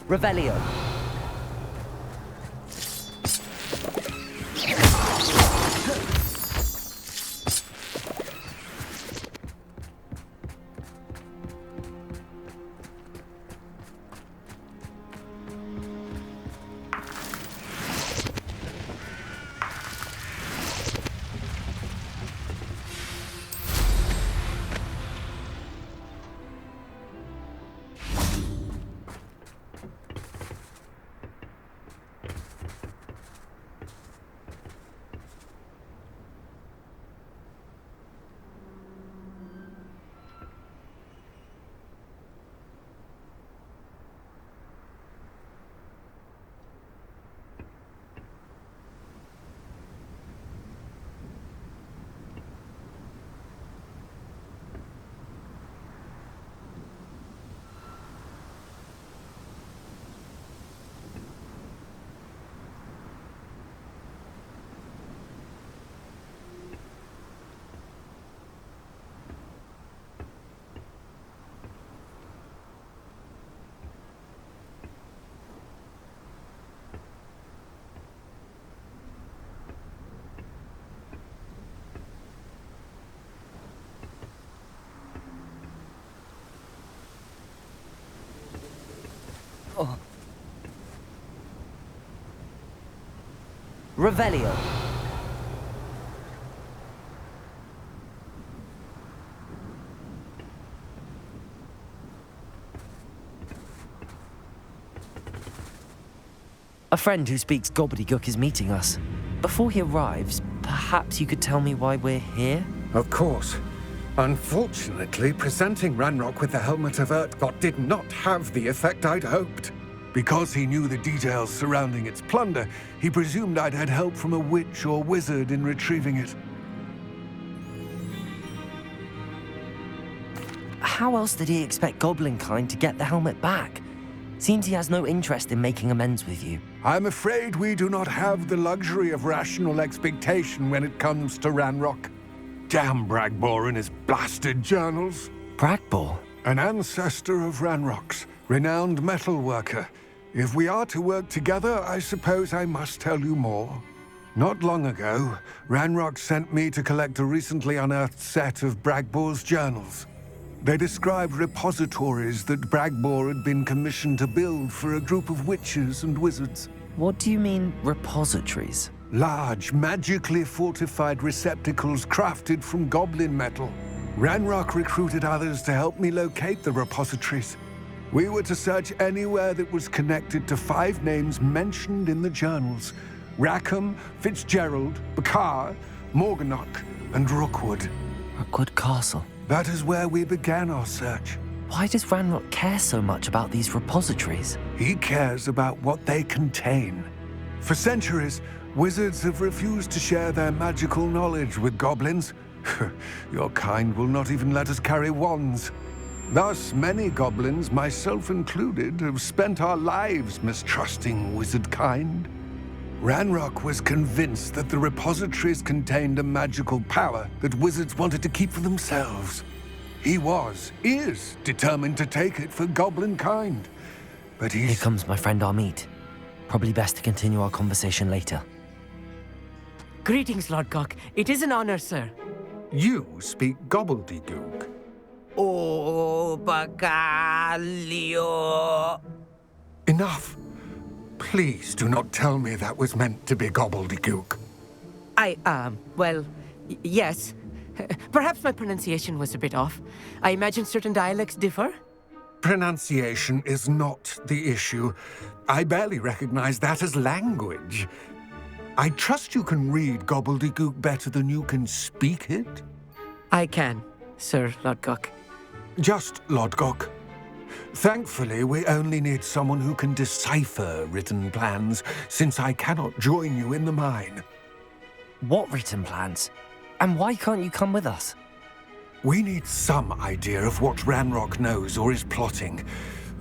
Revelio. Oh. Revelio. A friend who speaks gobbledygook is meeting us. Before he arrives, perhaps you could tell me why we're here? Of course. Unfortunately, presenting Ranrock with the Helmet of Urtkot did not have the effect I'd hoped. Because he knew the details surrounding its plunder, he presumed I'd had help from a witch or wizard in retrieving it. How else did he expect Goblinkind to get the helmet back? Seems he has no interest in making amends with you. I'm afraid we do not have the luxury of rational expectation when it comes to Ranrock. Damn Bragbor and his blasted journals. Bragbor? An ancestor of Ranrock's, renowned metalworker. If we are to work together, I suppose I must tell you more. Not long ago, Ranrock sent me to collect a recently unearthed set of Bragbor's journals. They described repositories that Bragbor had been commissioned to build for a group of witches and wizards. What do you mean, repositories? Large, magically fortified receptacles crafted from goblin metal. Ranrock recruited others to help me locate the repositories. We were to search anywhere that was connected to 5 names mentioned in the journals: Rackham, Fitzgerald, Bakar, Morganach, and Rookwood. Rookwood Castle. That is where we began our search. Why does Ranrock care so much about these repositories? He cares about what they contain. For centuries, wizards have refused to share their magical knowledge with goblins. Your kind will not even let us carry wands. Thus, many goblins, myself included, have spent our lives mistrusting wizard kind. Ranrock was convinced that the repositories contained a magical power that wizards wanted to keep for themselves. He is determined to take it for goblin kind. But Here comes my friend Amit. Probably best to continue our conversation later. Greetings, Lord Cock. It is an honor, sir. You speak gobbledygook. Oh, Bacalio. Enough. Please do not tell me that was meant to be gobbledygook. Yes. Perhaps my pronunciation was a bit off. I imagine certain dialects differ. Pronunciation is not the issue. I barely recognize that as language. I trust you can read gobbledygook better than you can speak it? I can, Sir Lodgok. Just Lodgok. Thankfully, we only need someone who can decipher written plans, since I cannot join you in the mine. What written plans? And why can't you come with us? We need some idea of what Ranrock knows or is plotting.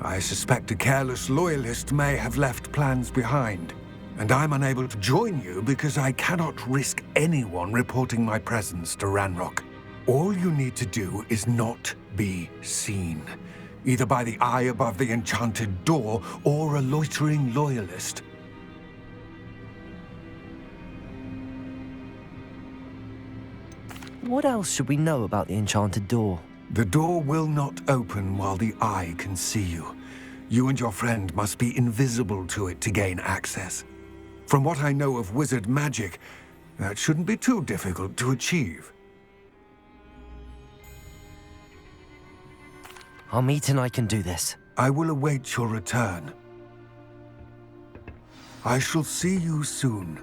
I suspect a careless loyalist may have left plans behind. And I'm unable to join you because I cannot risk anyone reporting my presence to Ranrock. All you need to do is not be seen. either by the eye above the enchanted door or a loitering loyalist. What else should we know about the enchanted door? The door will not open while the eye can see you. You and your friend must be invisible to it to gain access. From what I know of wizard magic, that shouldn't be too difficult to achieve. Amit and I can do this. I will await your return. I shall see you soon.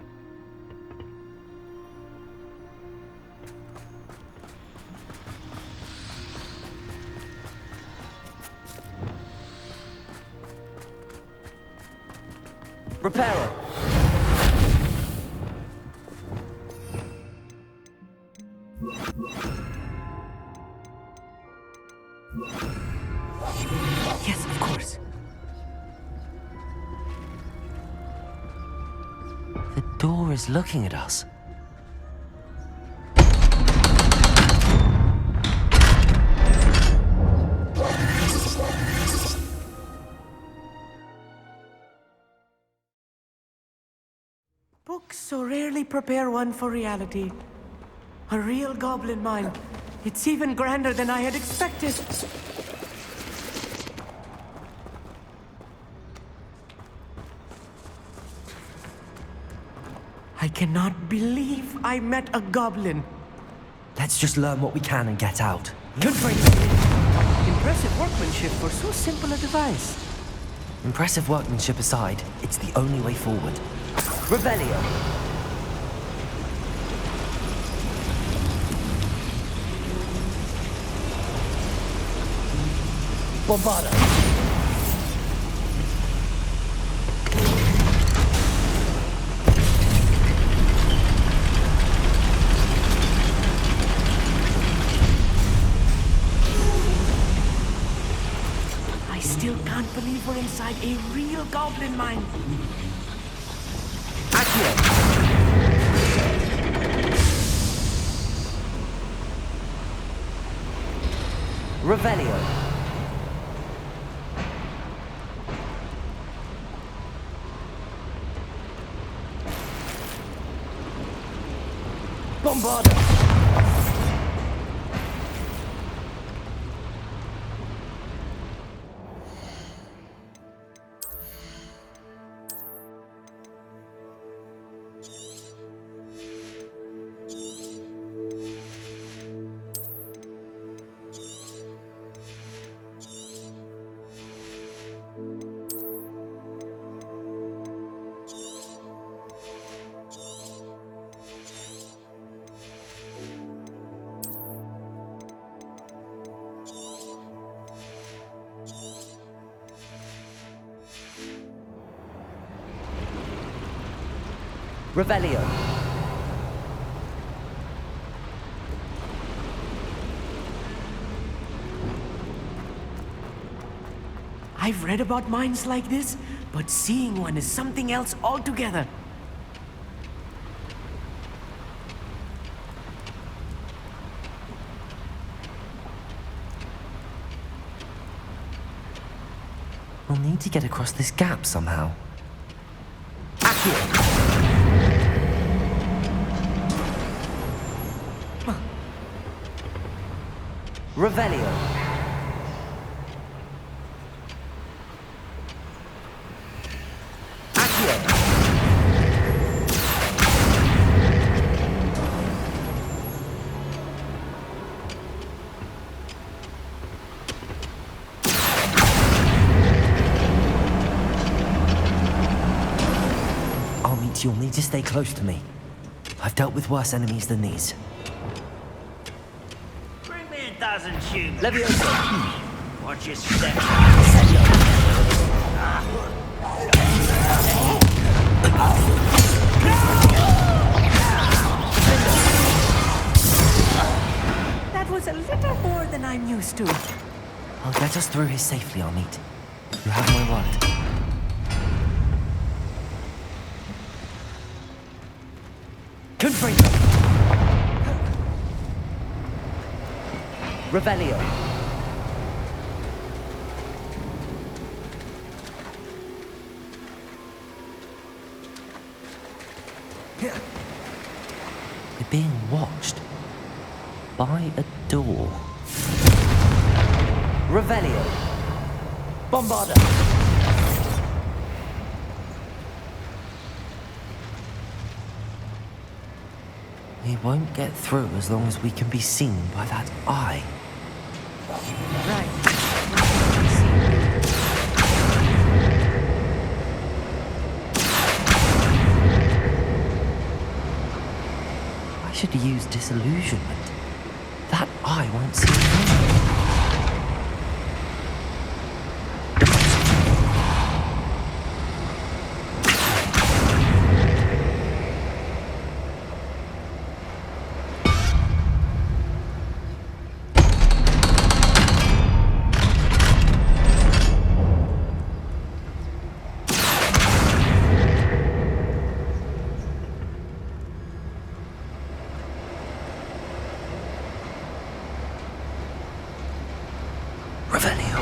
Reparo! Yes, of course. The door is looking at us. Books so rarely prepare one for reality. A real goblin mind. It's even grander than I had expected. I cannot believe I met a goblin. Let's just learn what we can and get out. Good for you. Impressive workmanship for so simple a device. Impressive workmanship aside, it's the only way forward. Revelio! Bombarda! I still can't believe we're inside a real goblin mine. Revelio. Bombarda. Revelio. I've read about mines like this, but seeing one is something else altogether. We'll need to get across this gap somehow. Revelio. Amit, you'll need to stay close to me. I've dealt with worse enemies than these. Bring me a dozen shoes. Leviosa. Watch your step. That was a little more than I'm used to. I'll get us through here safely, Amit. You have my word. Confringo! Revelio. being watched by a door. Revelio. Bombarda. We won't get through as long as we can be seen by that eye. Right. I should use disillusionment. That eye won't see me. Revelio.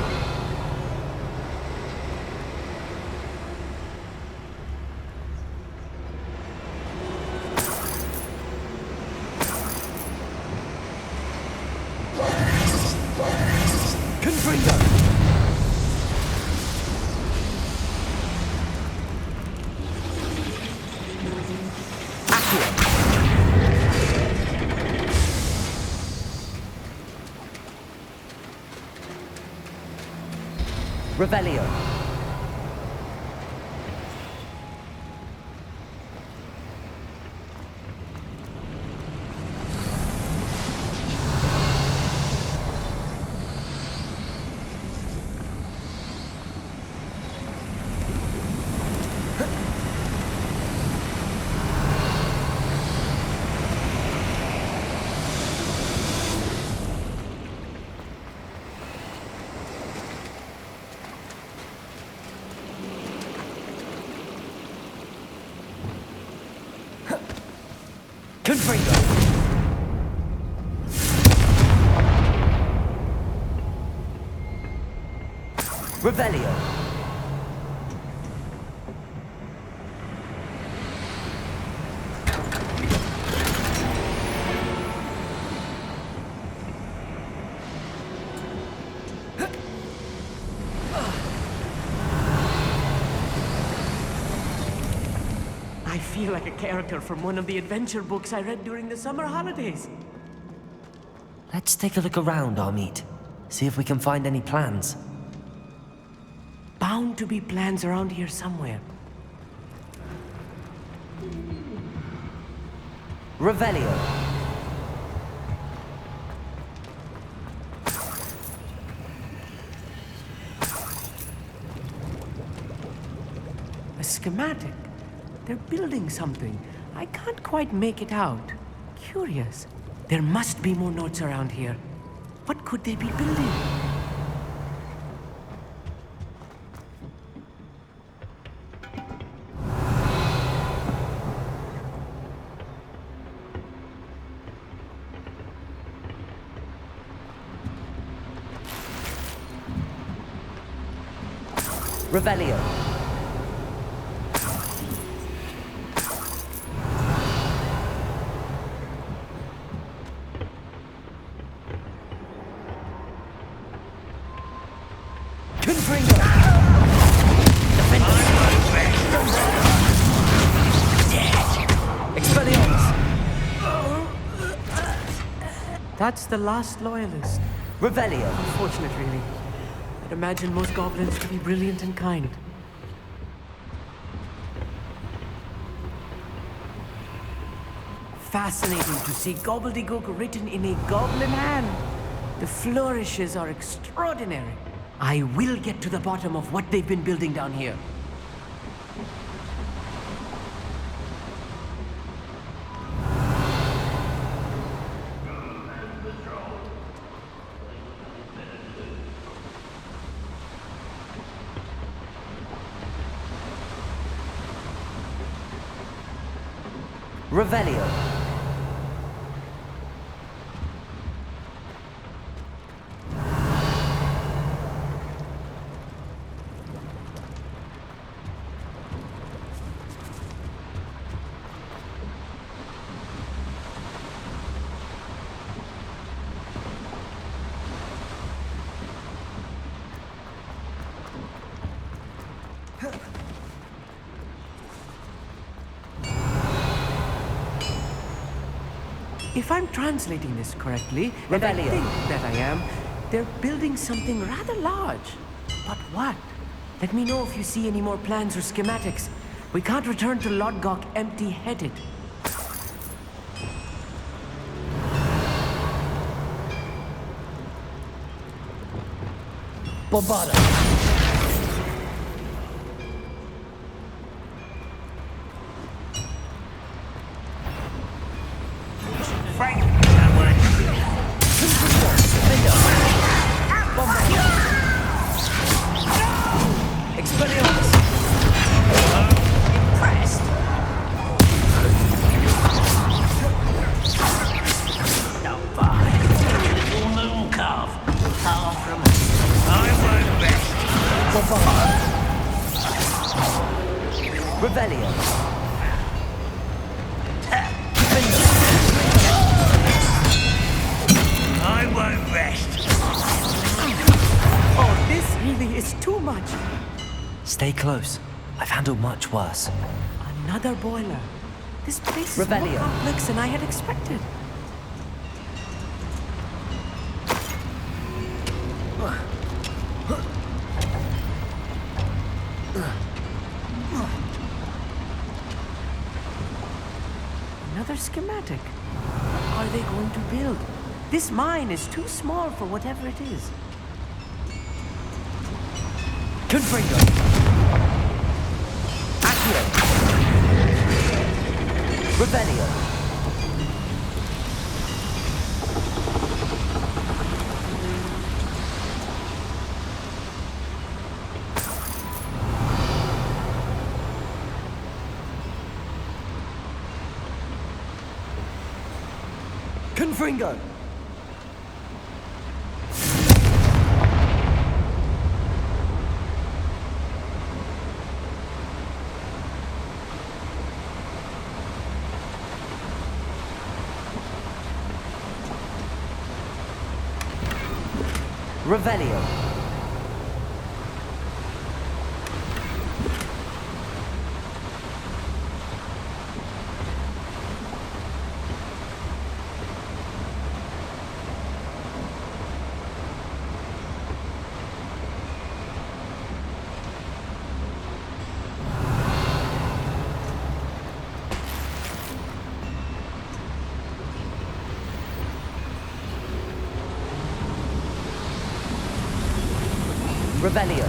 Confringo. Accio. Revelio. Confringo. Revelio. I feel like a character from one of the adventure books I read during the summer holidays. Let's take a look around, Amit. See if we can find any plans. Bound to be plans around here somewhere. Revelio. A schematic. They're building something. I can't quite make it out. Curious. There must be more notes around here. What could they be building? Revelio. Confringo. Expelliarmus. That's the last loyalist. Revelio. Unfortunate, really. I'd imagine most goblins to be brilliant and kind. Fascinating to see gobbledygook written in a goblin hand. The flourishes are extraordinary. I will get to the bottom of what they've been building down here. Revelio. If I'm translating this correctly, and I Rebellion. think that I am, they're building something rather large. But what? Let me know if you see any more plans or schematics. We can't return to Lodgok empty-headed. Bombarda! Frank, someone. Expelliarmus! Impressed. Not far. Little moon calf. Far from I won't rest. Bombarda! Rebellion! I won't rest. Oh, this really is too much. Stay close. I've handled much worse. Another boiler. This place is Rebellion. more complex than I had expected. Another schematic. What are they going to build? This mine is too small for whatever it is. Confringo! Accio! Rebellion! Confringo! Revelio. Revelio.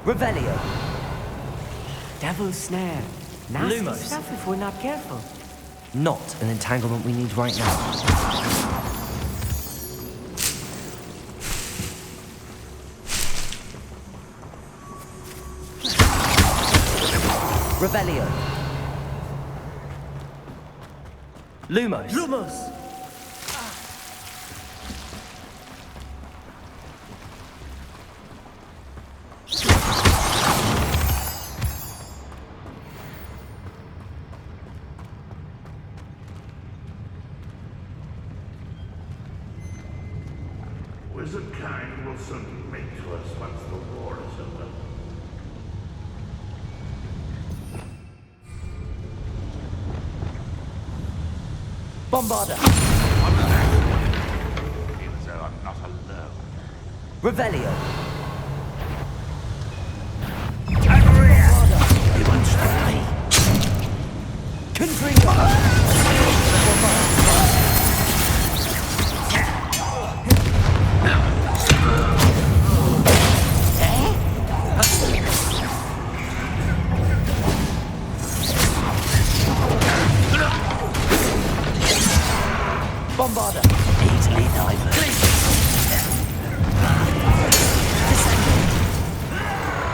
Revelio. Devil's snare. Nasty Lumos. stuff if we're not careful. Not an entanglement we need right now. Revelio. Lumos. Lumos! Wizard kind will soon make to us once the war is over. Bombarda. Feels though I'm not alone. Revelio. He won't stop me. Confringo. Bombarda. Easily diverted.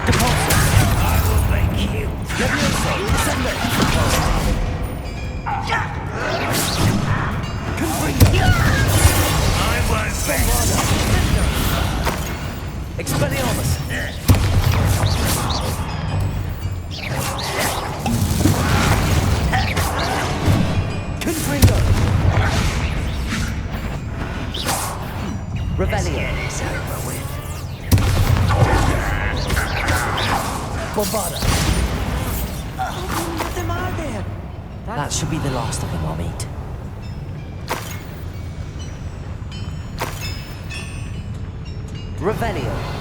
Depulso. I will make you. Levioso. Descendo. Confringo. I won't rest. Expelliarmus. Revelio. Get this over with. Bombarda. Let them out there. That should be the last of them, Amit. Revelio.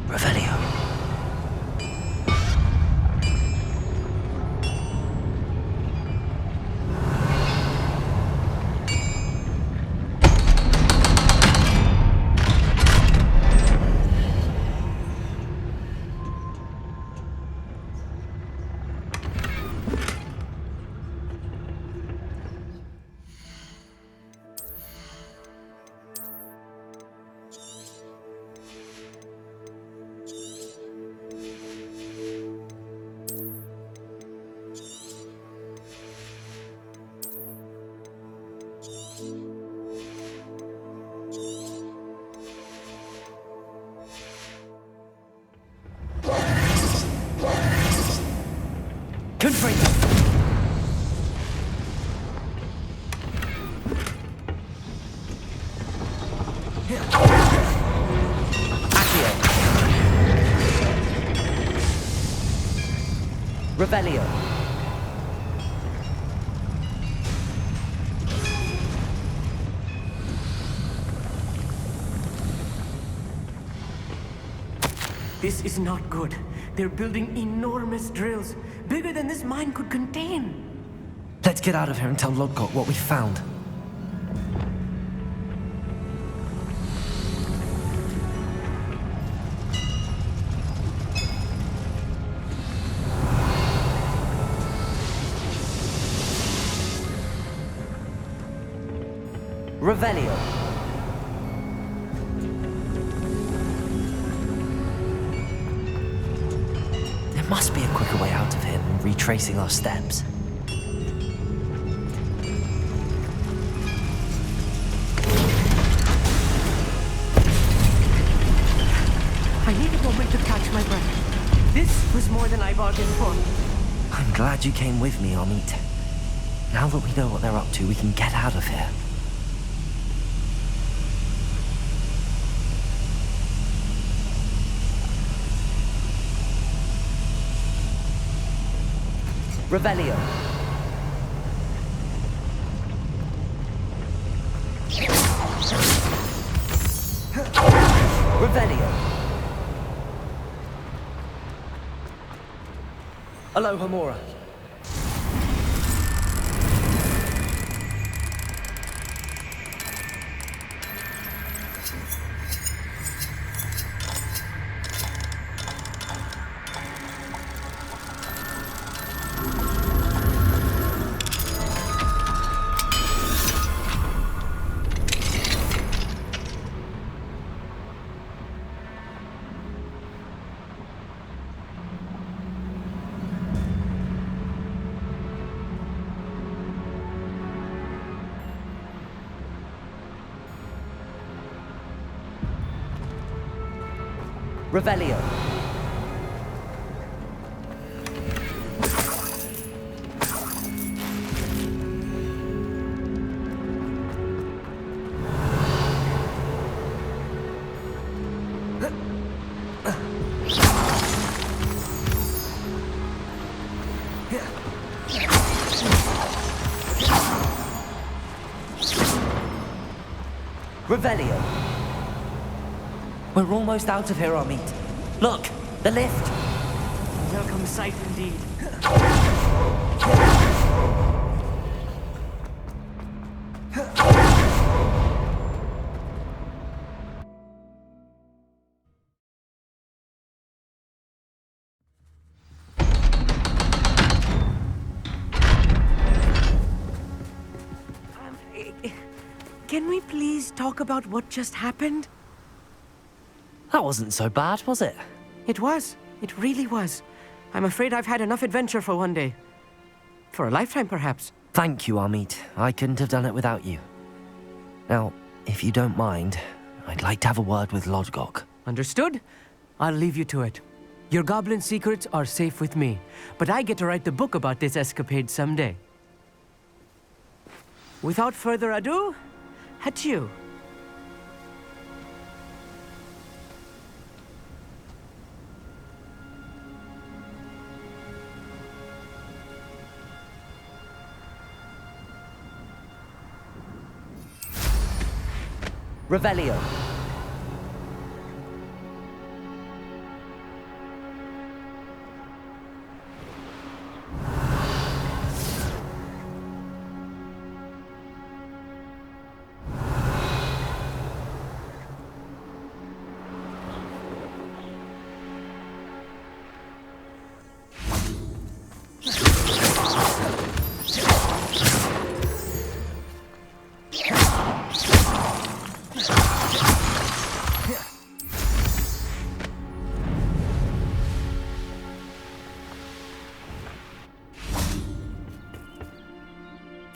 Revelio. Confringo. Accio. Revelio. This is not good. They're building enormous drills, bigger than this mine could contain. Let's get out of here and tell Lodgok what we found. Revelio. There must be a quicker way out of here than retracing our steps. I need a moment to catch my breath. This was more than I bargained for. I'm glad you came with me, Amit. Now that we know what they're up to, we can get out of here. Revelio. Revelio. Aloha Mora. Revelio. Revelio. We're almost out of here, Amit. Look, the lift. Welcome sight indeed. Can we please talk about what just happened? That wasn't so bad, was it? It was. It really was. I'm afraid I've had enough adventure for one day. For a lifetime, perhaps. Thank you, Amit. I couldn't have done it without you. Now, if you don't mind, I'd like to have a word with Lodgok. Understood? I'll leave you to it. Your goblin secrets are safe with me, but I get to write the book about this escapade someday. Without further ado, adieu. Revelio.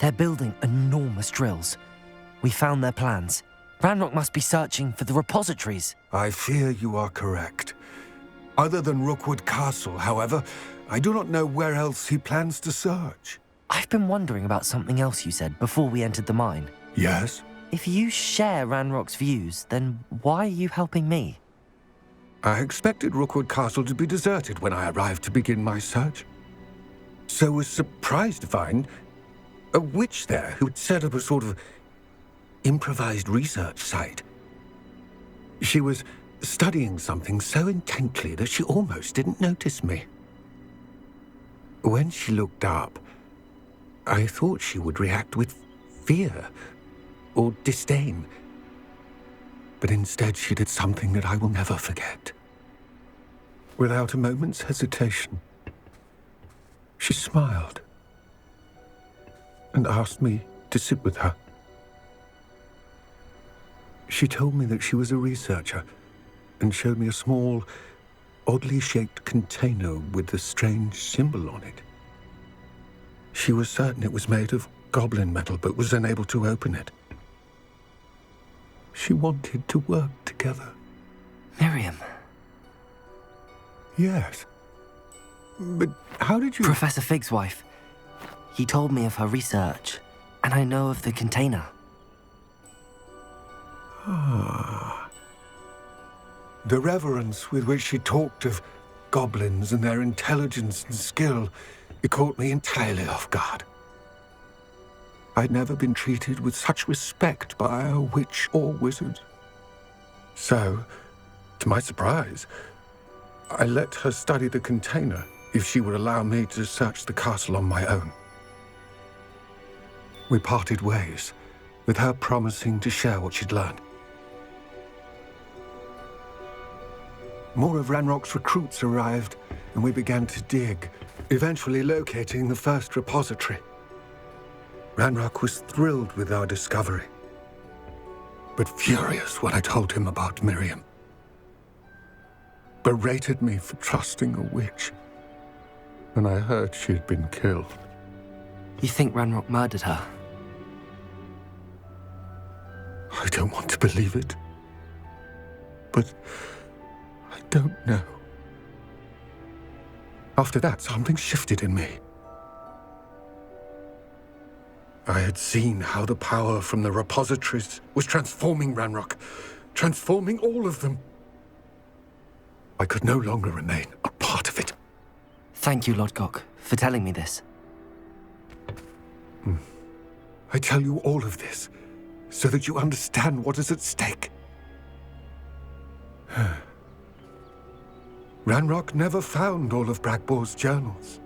They're building enormous drills. We found their plans. Ranrock must be searching for the repositories. I fear you are correct. Other than Rookwood Castle, however, I do not know where else he plans to search. I've been wondering about something else you said before we entered the mine. Yes? If you share Ranrock's views, then why are you helping me? I expected Rookwood Castle to be deserted when I arrived to begin my search. So was surprised to find a witch there who had set up a sort of improvised research site. She was studying something so intently that she almost didn't notice me. When she looked up, I thought she would react with fear or disdain. But instead she did something that I will never forget. Without a moment's hesitation, she smiled and asked me to sit with her. She told me that she was a researcher and showed me a small, oddly shaped container with a strange symbol on it. She was certain it was made of goblin metal, but was unable to open it. She wanted to work together. Miriam. Yes. But how did you... Professor Fig's wife. He told me of her research, and I know of the container. Ah. The reverence with which she talked of goblins and their intelligence and skill, it caught me entirely off guard. I'd never been treated with such respect by a witch or wizard. So, to my surprise, I let her study the container if she would allow me to search the castle on my own. We parted ways, with her promising to share what she'd learned. More of Ranrock's recruits arrived, and we began to dig, eventually locating the first repository. Ranrock was thrilled with our discovery, but furious when I told him about Miriam. Berated me for trusting a witch, and I heard she had been killed. You think Ranrock murdered her? I don't want to believe it, but I don't know. After that, something shifted in me. I had seen how the power from the repositories was transforming Ranrock, transforming all of them. I could no longer remain a part of it. Thank you, Lodgok, for telling me this. I tell you all of this so that you understand what is at stake. Ranrock never found all of Bragbor's journals,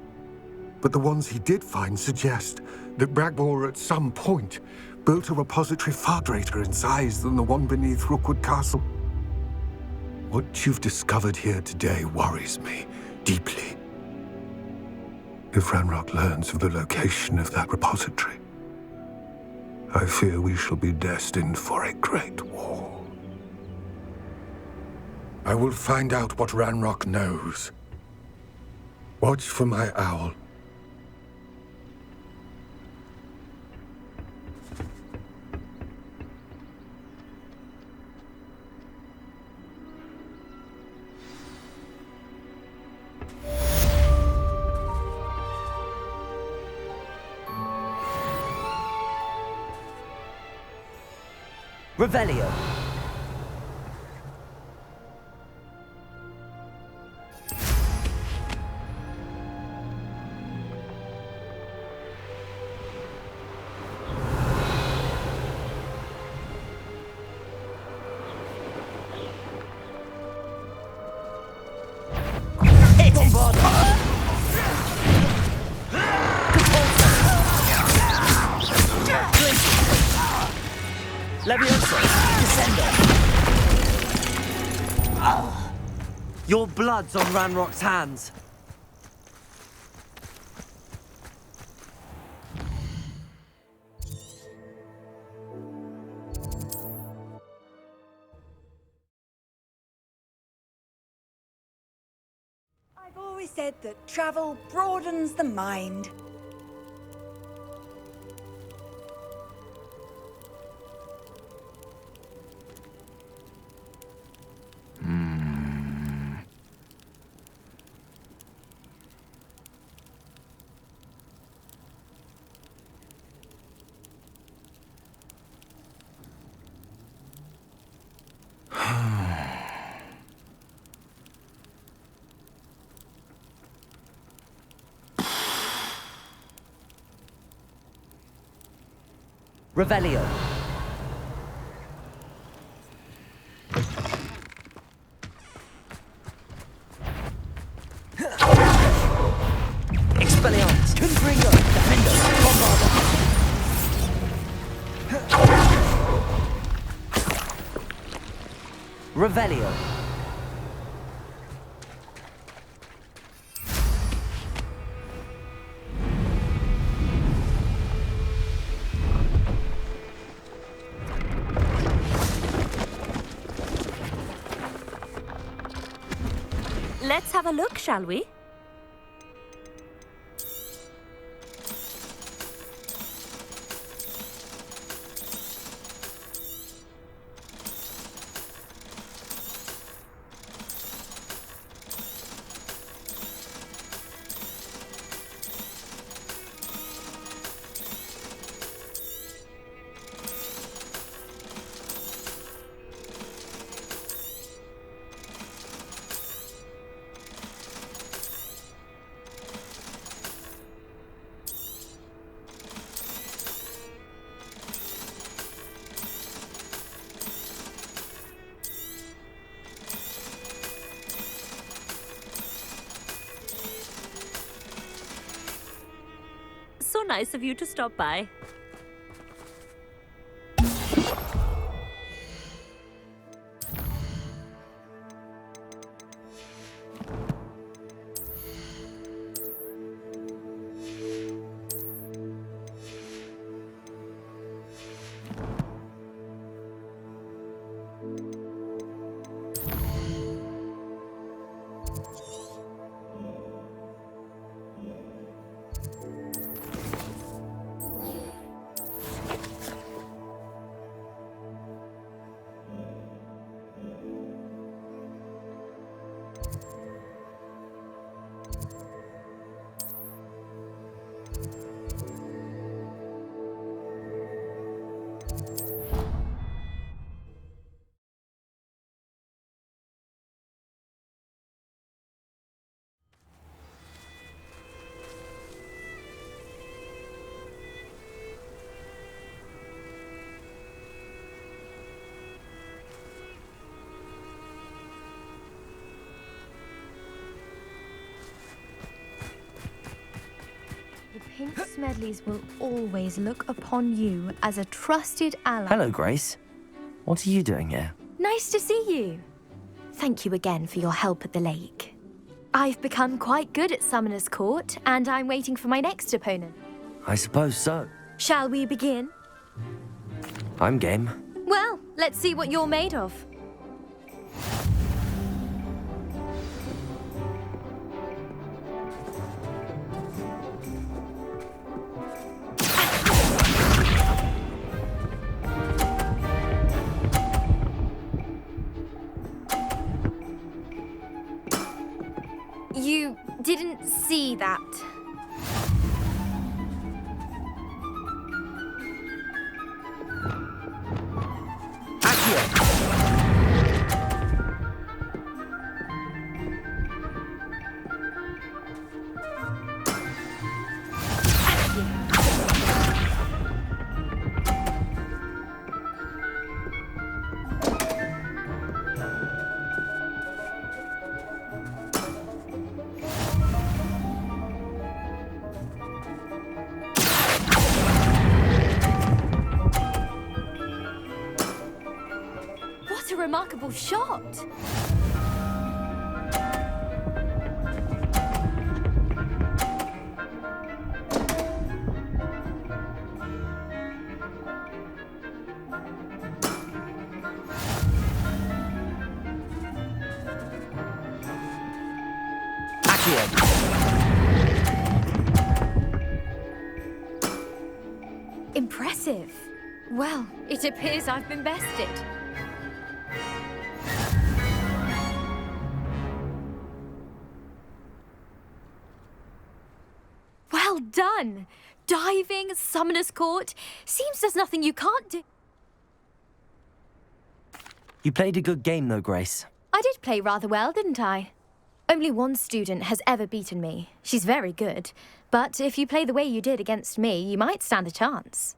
but the ones he did find suggest that Bragbor at some point built a repository far greater in size than the one beneath Rookwood Castle. What you've discovered here today worries me deeply. If Ranrock learns of the location of that repository, I fear we shall be destined for a great war. I will find out what Ranrock knows. Watch for my owl. Revelio. Levioso, Descendo. Your blood's on Ranrock's hands. I've always said that travel broadens the mind. Revelio. Expelliarmus. Confringo. Defendo. Bombarda. Revelio. Let's have a look, shall we? So nice of you to stop by. Pink Smedleys will always look upon you as a trusted ally. Hello, Grace. What are you doing here? Nice to see you. Thank you again for your help at the lake. I've become quite good at Summoner's Court, and I'm waiting for my next opponent. I suppose so. Shall we begin? I'm game. Well, let's see what you're made of. remarkable shot. Impressive. Well, it appears I've been bested. Well done! Diving, Summoner's Court. Seems there's nothing you can't do. You played a good game, though, Grace. I did play rather well, didn't I? Only one student has ever beaten me. She's very good. But if you play the way you did against me, you might stand a chance.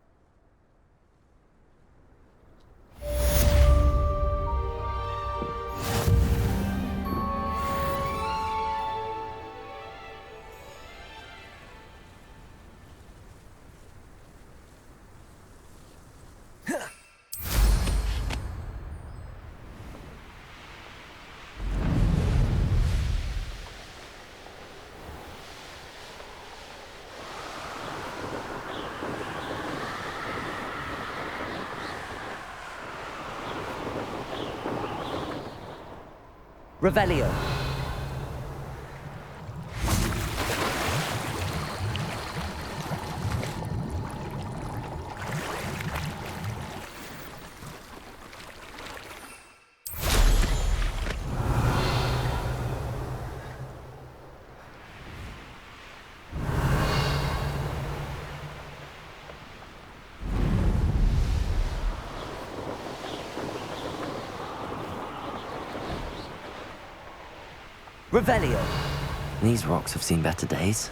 Revelio. Revelio. These rocks have seen better days.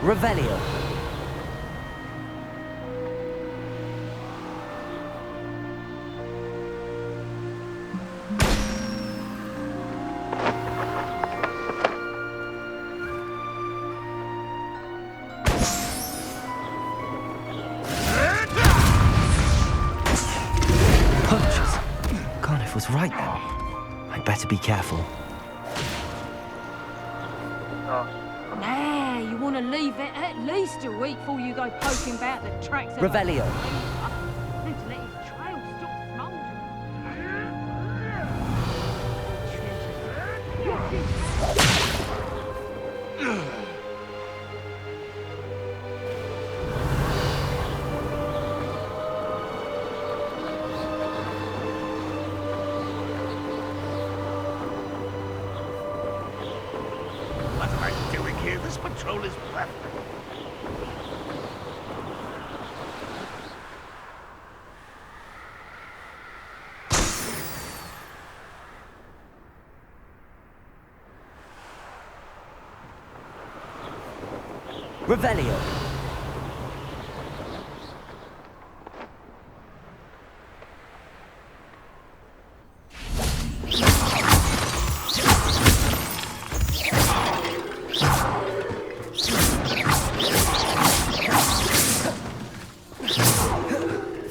Revelio. Punches. Carniff was right then. I'd better be careful. Nah, you want to leave it at least a week before you go poking about the tracks of Revelio. Need to let his trail stop smouldering. What am I doing here? This patrol is perfect. Revelio.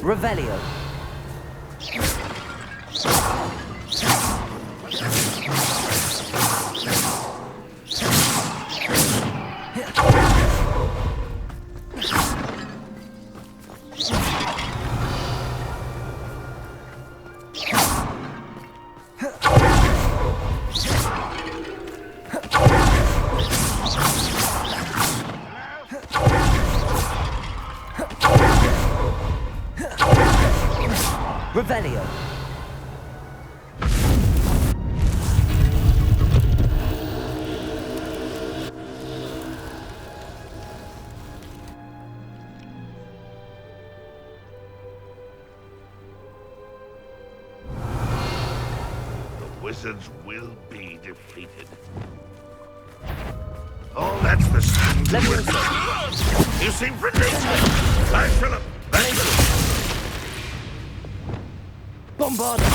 Revelio. Revelio. The wizards will be defeated. Oh, that's the sound. You seem friendly. Hi, Philip. Bombarda!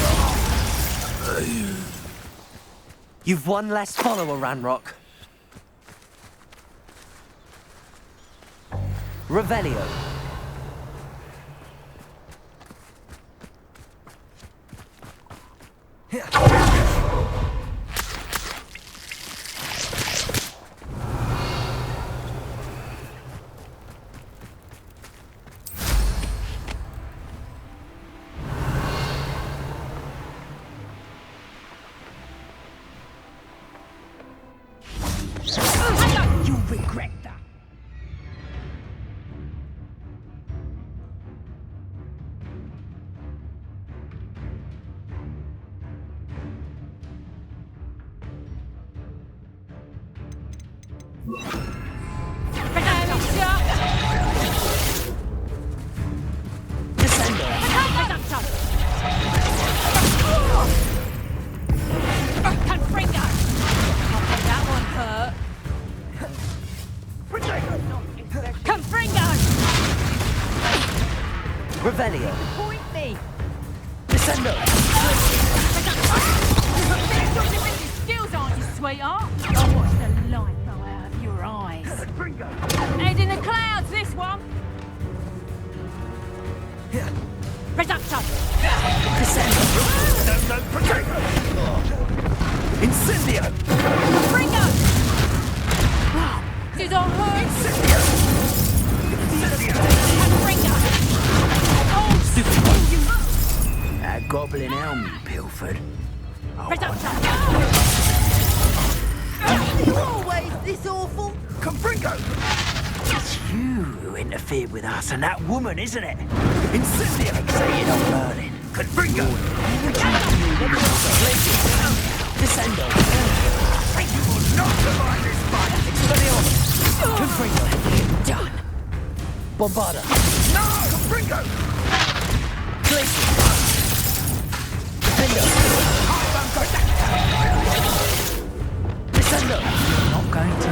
You've one less follower, Ranrock. Revelio. You'll regret that. Revelio. Point me. Descendo. Skills, aren't you, sweetheart? I'll watch the light go out of your eyes. Head in the clouds, this one. Reducto. Descendo. Incendio. Ringo. Did I hurt? Incendio. Ringo. That goblin helm you pilfered. Reducto. You're always this awful. Confringo! It's you who interfered with us and that woman, isn't it? Incendio. Say you're not learning. Confringo! Descendo. You will not survive this fight! Expelliarmus. Confringo. Done. Bombarda. No! Confringo! Glacier. Defendo. Descendo. Not going to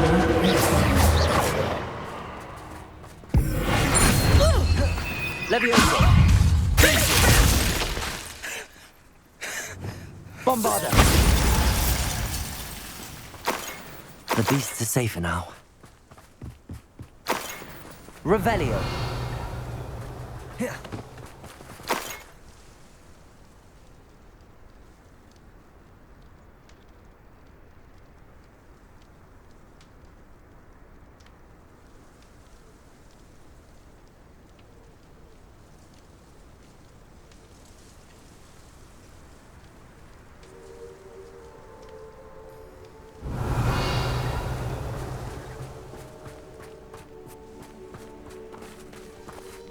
Levioso. Bombarda. The beasts are safer now. Revelio.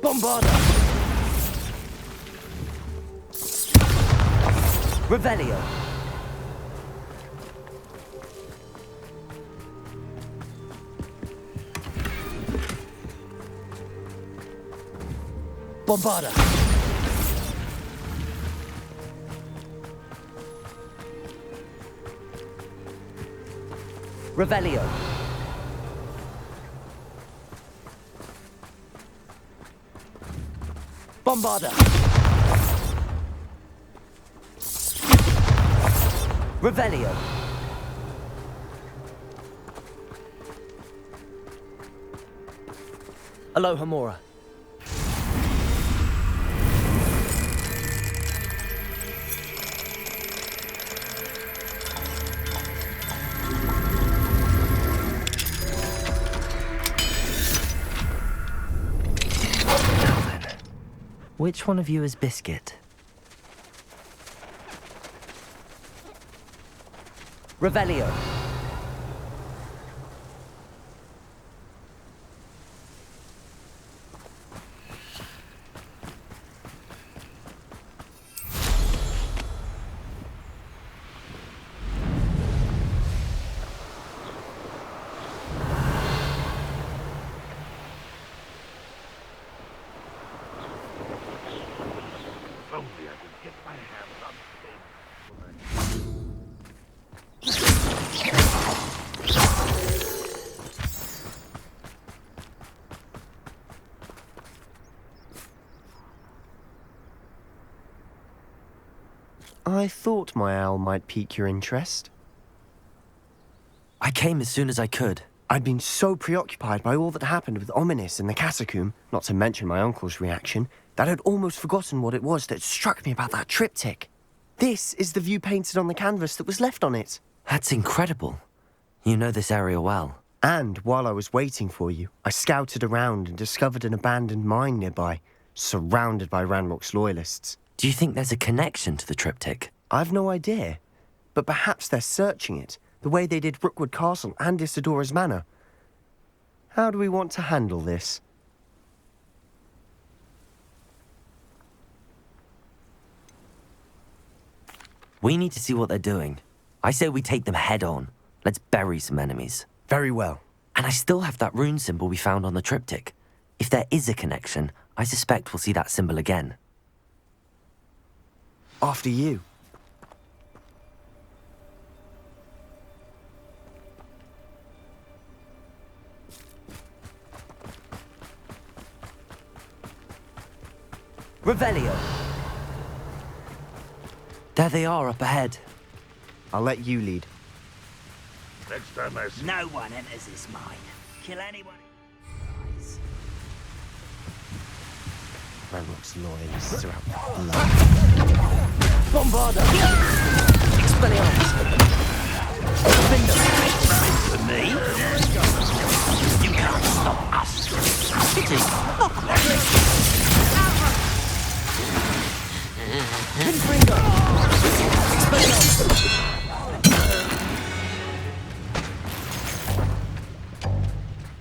Bombarda. Revelio. Bombarda. Revelio. Bombarda. Revelio. Alohomora. Which one of you is Biscuit? Revelio. If only I could get my hands on I thought my owl might pique your interest. I came as soon as I could. I'd been so preoccupied by all that happened with Ominis and the catacomb, not to mention my uncle's reaction, that I'd almost forgotten what it was that struck me about that triptych. This is the view painted on the canvas that was left on it. That's incredible. You know this area well. And while I was waiting for you, I scouted around and discovered an abandoned mine nearby, surrounded by Ranrock's loyalists. Do you think there's a connection to the triptych? I've no idea, but perhaps they're searching it, the way they did Rookwood Castle and Isidora's Manor. How do we want to handle this? We need to see what they're doing. I say we take them head on. Let's bury some enemies. Very well. And I still have that rune symbol we found on the triptych. If there is a connection, I suspect we'll see that symbol again. After you. Revelio! There they are up ahead. I'll let you lead. next time I see. No one enters this mine. Kill anyone. Ranrock's loyalists are out for blood. Bombarda! Expelliarmus! For me? You can't stop us. Pity! Pinbringer! Expelliarmus!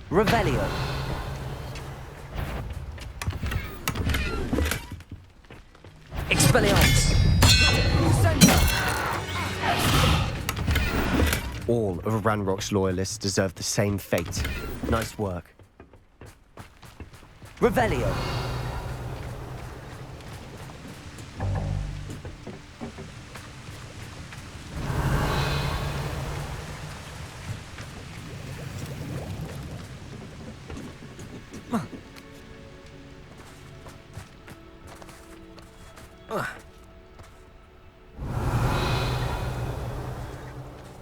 Revelio! Expelliarmus! All of Ranrock's loyalists deserve the same fate. Nice work. Revelio!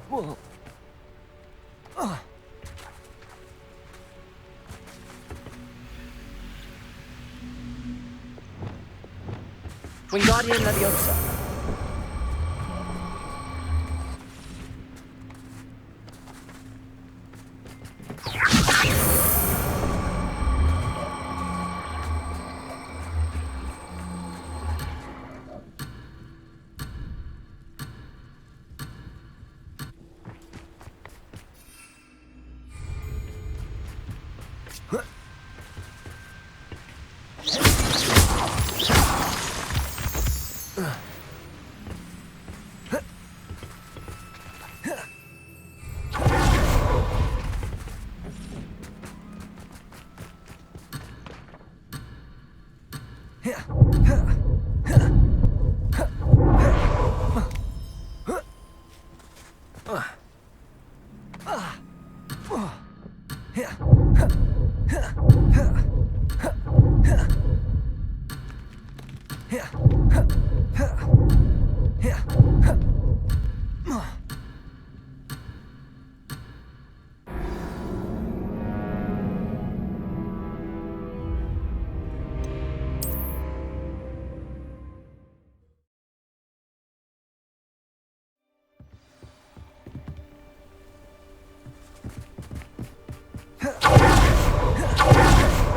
Whoa. Wingardium Leviosa.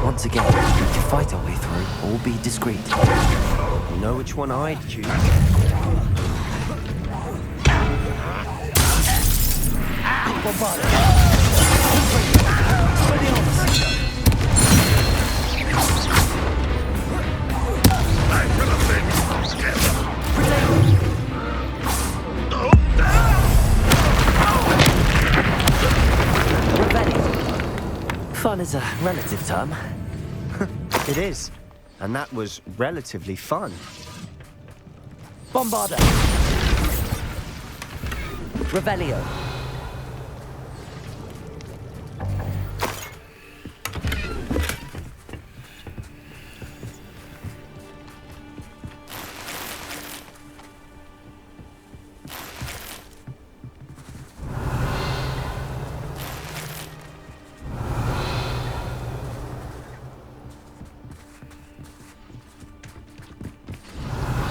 Once once again. We can fight our way through, or be discreet. You know which one I'd choose. Fun is a relative term. It is. And that was relatively fun. Bombarda! Revelio.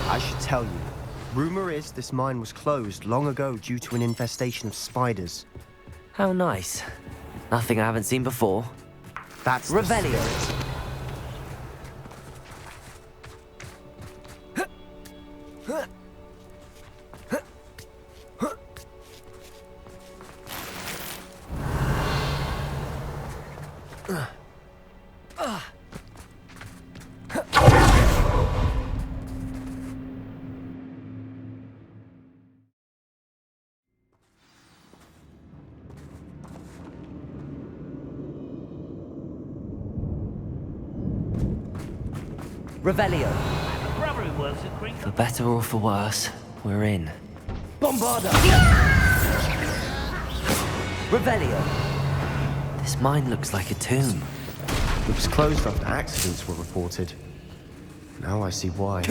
I should tell you. Rumor is this mine was closed long ago due to an infestation of spiders. How nice. Nothing I haven't seen before. That's the Revelio. spirit. Revelio. A brother who works at Green. For better or for worse, we're in. Bombarda! Revelio. This mine looks like a tomb. It was closed after accidents were reported. Now I see why.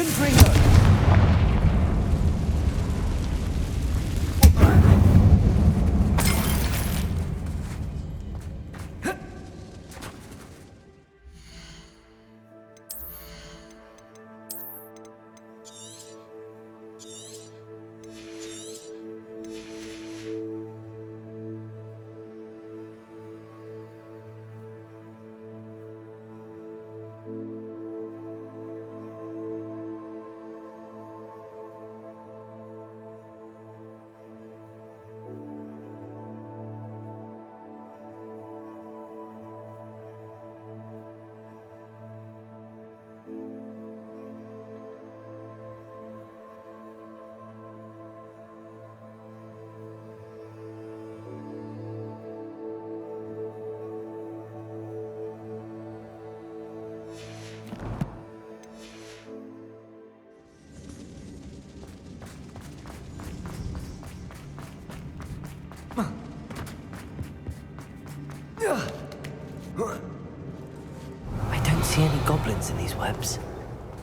I don't see any goblins in these webs.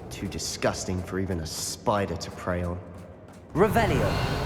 Too disgusting for even a spider to prey on. Revelio.